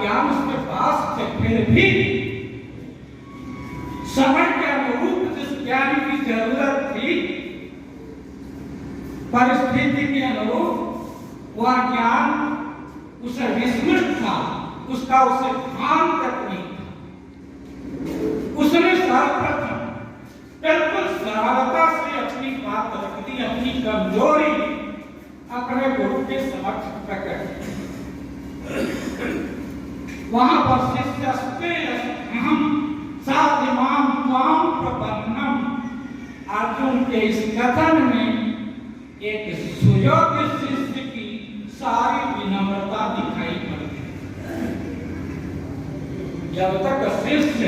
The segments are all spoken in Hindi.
ज्ञान उसके पास थे, फिर भी समय के अनुरूप जिस ज्ञान की जरूरत थी, परिस्थिति के अनुरूप वह ज्ञान उसे विस्मृत था, उसका उसे ध्यान तक नहीं था। उसने सर्वप्रथम बिल्कुल सरलता से अपनी बात रख दी, अपनी कमजोरी अपने गुरु के समक्ष प्रकट की। वहां पर शिष्यस्ते हम साधिमाम त्वाम प्रपन्नम, अर्जुन के इस कथन में एक सुयोग्य शिष्य की सारी विनम्रता दिखाई पड़ती है। जब तक शिष्य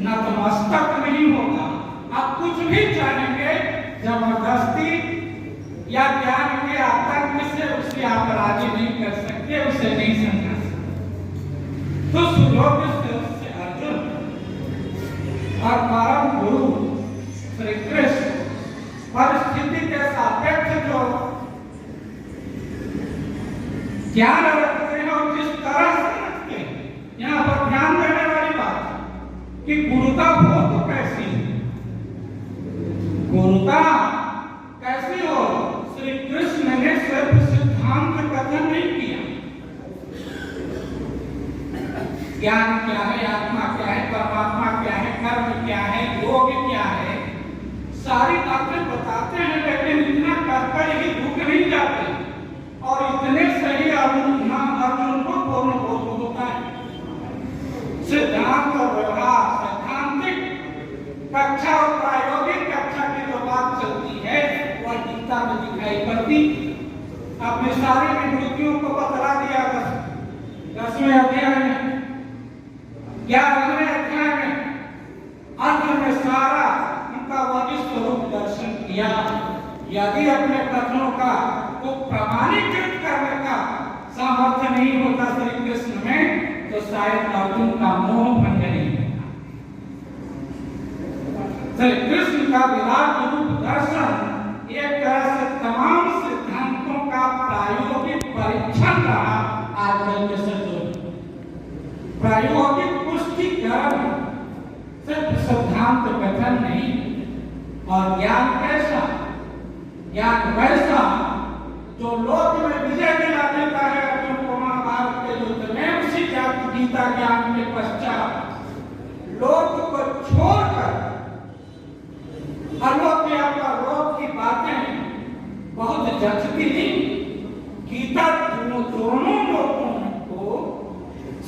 नतमस्तक नहीं होगा, आप कुछ भी चाहेंगे जबरदस्ती या ज्ञान के आतंक से उसे आप राजी नहीं कर सकते, उसे नहीं समझा सकते। तो सुयोग्य शिष्य अर्जुन और परम गुरु श्री कृष्ण परिस्थिति के सापेक्ष जो ज्ञान रखते हैं और जिस तरह से रखते हैं, यहाँ पर ध्यान देने वाली बात कि गुरुता हो तो कैसी है, गुरुता कैसी हो। श्री कृष्ण ने सिर्फ सिद्धांत कथन नहीं किया, ज्ञान क्या है, आत्मा क्या है, परमात्मा क्या है, कर्म क्या है, योग क्या है, सारी बातें बताते हैं, लेकिन इतना करकर ही रुक नहीं जाते और इतने सही अर्जुन को पूर्ण बोध होता है। सिद्धांत और व्यवहार, सैद्धांतिक कक्षा और प्रायोगिक कक्षा की जो बात चलती है वह गीता में दिखाई पड़ती। अपने सारी विभूतियों को बतला दिया 10वें अध्याय में, 11वें अध्याय में अर्जुन ने सारा उनका वही स्वरूप दर्शन किया। यदि अपने कथनों का को प्रमाणीकृत करने का सामर्थ्य नहीं होता श्री कृष्ण में, तो शायद अर्जुन का मोह भंग नहीं होता। श्री कृष्ण का विराट रूप दर्शन एक तरह से तमाम सिद्धांतों का प्रायोगिक परीक्षण रहा। आज के सत्संग प्रायोगिक पुष्टिकरण, सिर्फ सिद्धांत कथन नहीं। और ज्ञान कैसा? ज्ञान वैसा जो लोक में विजय दिला देता है अर्जुन को महाभारत के युद्ध में। उसी गीता ज्ञान के पश्चात लोक को छोड़कर अलोक या परलोक की बातें बहुत जचती नहीं। गीता दोनों लोगों को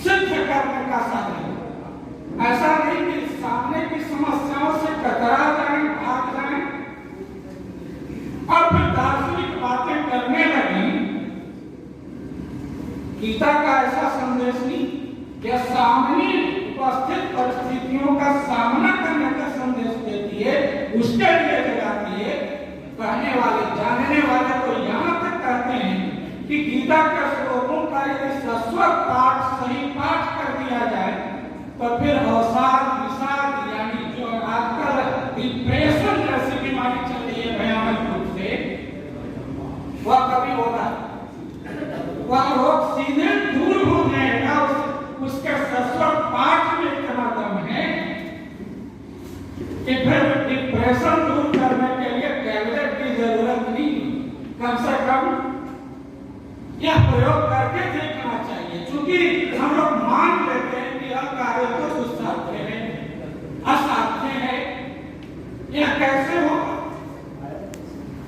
सिद्ध करने का साधन है। ऐसा नहीं कि सामने की समस्याओं से कतरा जाए, भाग जाए और फिर दार्शनिक बातें करने लगे। गीता का ऐसा संदेश नहीं कि सामने उपस्थित परिस्थितियों का सामना करने का संदेश देती है, उसके लिए लगाती है। कहने वाले, जानने वाले तो यहाँ तक कहते हैं कि गीता के श्लोकों का यदि सस्वत पाठ, सही पाठ कर दिया जाए तो फिर अवसाद, विषाद यानी जो आजकल डिप्रेशन जैसी बीमारी चल रही है भयानक रूप से, वह कभी होगा, वह रोग सीधे दूर हो जाएगा। उसके सस्वत पाठ में इतना दम है कि फिर डिप्रेशन दूर करने के लिए टैबलेट की जरूरत नहीं, कम से कम यह प्रयोग करके देखना चाहिए। क्योंकि हम लोग मान लेते हैं कि यह कार्य तो दुस्साध्य है, असाध्य है। यह कैसे होगा?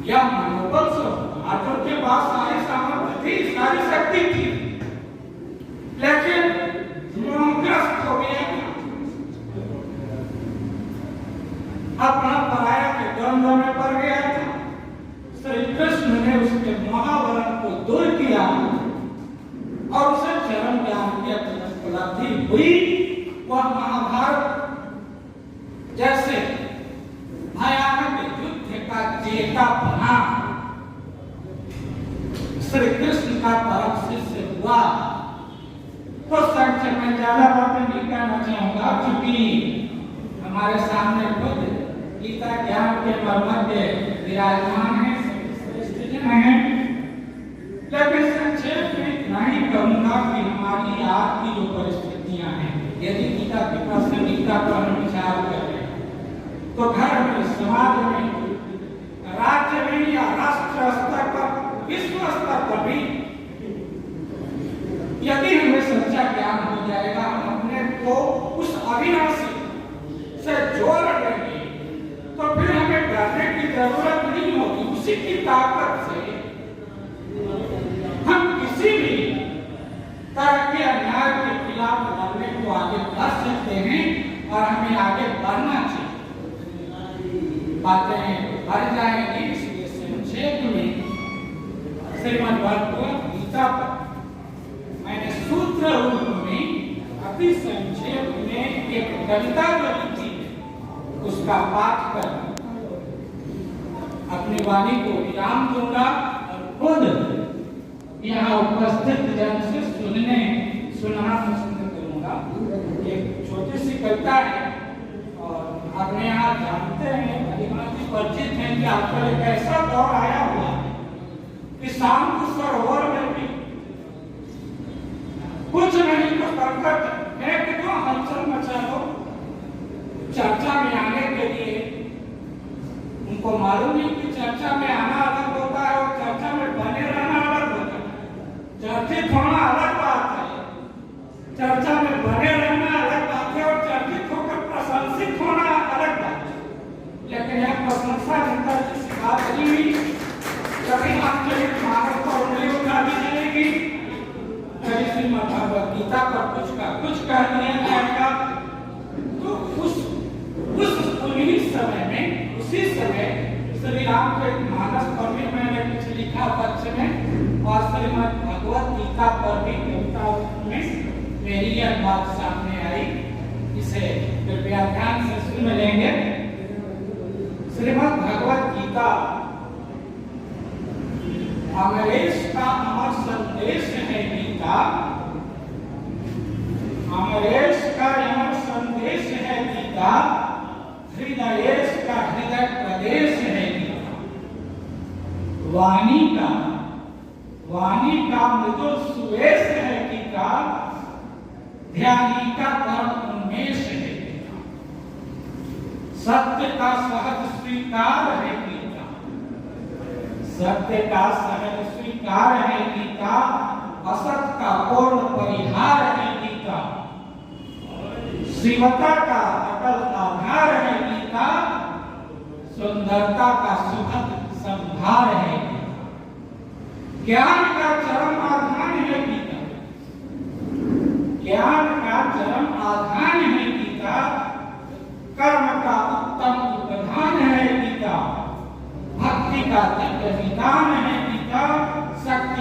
यह मनोबल से होगा। अर्जुन के पास सारी सामर्थ्य थी, सारी शक्ति थी, लेकिन मोहग्रस्त हो गया, अपना पराया के द्वंद्व में पड़ गया था। श्री कृष्ण ने उसके महावरण को दूर किया और उसे चरम ज्ञान की उपलब्धि हुई। वह महाभारत जैसे भयानक युद्ध का चेता बना, श्री कृष्ण का परम शिष्य हुआ। तो संक्षेप में ज्यादा बातें नहीं कहना चाहूंगा, क्योंकि हमारे सामने खुद गीता ज्ञान के मर्मज्ञ विराजमान है, हैं। लेकिन संक्षेप में इतना ही कहूंगा कि हमारी आज की यदि गीता की प्रासंगिकता पर हम विचार करें तो घर में, समाज में, राज्य में या राष्ट्र स्तर पर, विश्व स्तर पर भी यदि हमें सच्चा ज्ञान हो जाएगा, हम अपने को उस अविनाशी से जोड़ लेंगे तो फिर हमें डरने की जरूरत नहीं होगी। उसी की ताकत से हम किसी भी तरह के अन्याय के खिलाफ लड़ने को आगे बढ़ सकते हैं और हमें आगे बढ़ना चाहिए। बातें बढ़ जाएंगी, इसलिए संक्षेप में श्रीमद् भगवद गीता पर मैंने सूत्र रूप में अति संक्षेप में एक कविता जो लिखी है उसका पाठ कर अपनी वाणी को विराम दूंगा और खुद यहाँ उपस्थित जन से सुनना पसंद करूंगा। एक छोटी सी कविता है और अपने यहाँ जानते हैं, परिचित हैं कि आजकल एक ऐसा दौर आया हुआ कि शाम को सरोवर में भी कुछ नहीं तो संकट है कि जो हलचल मचा दो चर्चा में आने के लिए। उनको मालूम नहीं कि चर्चा में आना अलग होता है और चर्चा में बने रहना अलग होता है। चर्चित होना अलग बात है, चर्चा में बने रहना अलग बात है और चर्चित होकर प्रशंसित होना अलग बात है। लेकिन यह प्रशंसा जनता की सिखा दी हुई कभी आंतरिक मानव पर उंगली उठा दी जाएगी, कभी श्रीमद् भगवद गीता पर कुछ कह दिया जाएगा। तो उसी समय श्री राम के मानस पर भी मैंने कुछ लिखा पक्ष में और श्रीमद् भगवद गीता पर भी कविता में मेरी यह बात सामने आई। इसे कृपया ध्यान से सुन लेंगे। श्रीमद् भगवद गीता अमरेश का अमर संदेश है। गीता अमरेश का अमर संदेश है। गीता हृदयेश का हृदय प्रदेश है। गीता वाणी का मृदुल सुवेश है। गीता ध्यानी का परम उन्मेष है। गीता सत्य का सहज स्वीकार है। गीता सत्य का सहज स्वीकार है। गीता असत का पूर्ण परिहार है। गीता शिवता का अटल आधार है। गीता सुंदरता का सुखद संभार है। ज्ञान का चरम आधान है। गीता ज्ञान का चरम आधान है। गीता कर्म का उत्तम उपधान है। गीता भक्ति का दिव्य विधान है। गीता